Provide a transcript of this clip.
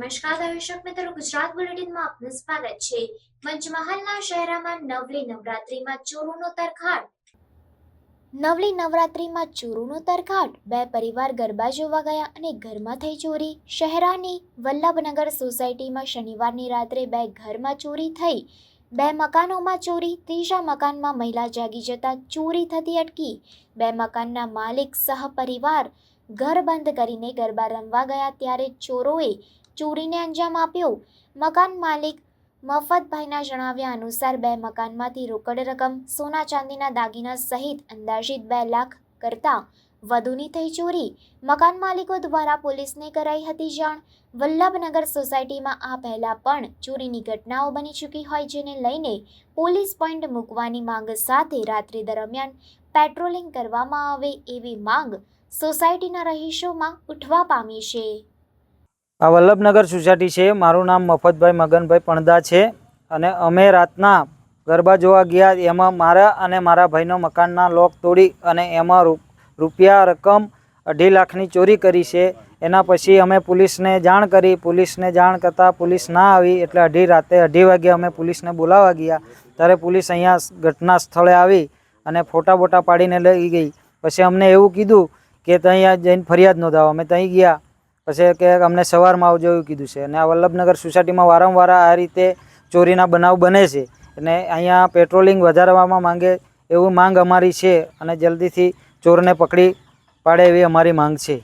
નમસ્કાર દર્શક મિત્રો, ગુજરાત બુલેટિનમાં આપનું સ્વાગત છે। પંચમહાલના શહેરામાં નવલી નવરાત્રીમાં ચોરોનો તરખાટ। નવલી નવરાત્રીમાં ચોરોનો તરખાટ। બે પરિવાર ગરબા જોવા ગયા અને ઘરમાં થઈ ચોરી। શહેરાની વલ્લભનગર સોસાયટીમાં શનિવારની રાત્રે બે ઘરમાં ચોરી થઈ। બે મકાનોમાં ચોરી, ત્રીજા મકાનમાં મહિલા જાગી જતા ચોરી થતી અટકી। બે મકાનના માલિક સહ પરિવાર ઘર બંધ કરીને ગરબા રમવા ગયા ત્યારે ચોરોએ ચોરીને અંજામ આપ્યો। મકાન માલિક મફતભાઈના જણાવ્યા અનુસાર બે મકાનમાંથી રોકડ રકમ, સોના ચાંદીના દાગીના સહિત અંદાજિત 2 લાખ કરતાં વધુની થઈ ચોરી। મકાન માલિકો દ્વારા પોલીસને કરાઈ હતી જાણ। વલ્લભનગર સોસાયટીમાં આ પહેલા પણ ચોરીની ઘટનાઓ બની ચૂકી હોય, જેને લઈને પોલીસ પોઈન્ટ મૂકવાની માંગ સાથે રાત્રિ દરમિયાન પેટ્રોલિંગ કરવામાં આવે એવી માંગ સોસાયટીના રહીશોમાં ઉઠવા પામી છે। આ વલ્લભનગર સોસાયટી છે। મારું નામ મફતભાઈ મગનભાઈ પણદા છે અને અમે રાતના ગરબા જોવા ગયા। એમાં મારા અને મારા ભાઈનો મકાનના લોક તોડી અને એમાં રૂપિયા રકમ 2.5 લાખની ચોરી કરી છે। એના પછી અમે પોલીસને જાણ કરી। પોલીસને જાણ કરતાં પોલીસ ના આવી એટલે રાતે 2:30 વાગે અમે પોલીસને બોલાવવા ગયા ત્યારે પોલીસ અહીંયા ઘટના સ્થળે આવી અને ફોટા બોટા પાડીને લઈ ગઈ। પછી અમને એવું કીધું કે ત્યાં જઈને ફરિયાદ નોંધાવો। અમે ત્યાં ગયા પછી કે અમને સવારમાં આવજો એવું કીધું છે। અને આ વલ્લભનગર સોસાયટીમાં વારંવાર આ રીતે ચોરીના બનાવ બને છે અને અહીંયા પેટ્રોલિંગ વધારવામાં માંગે એવું માંગ અમારી છે અને જલ્દીથી ચોરને પકડી પાડે એવી અમારી માંગ છે।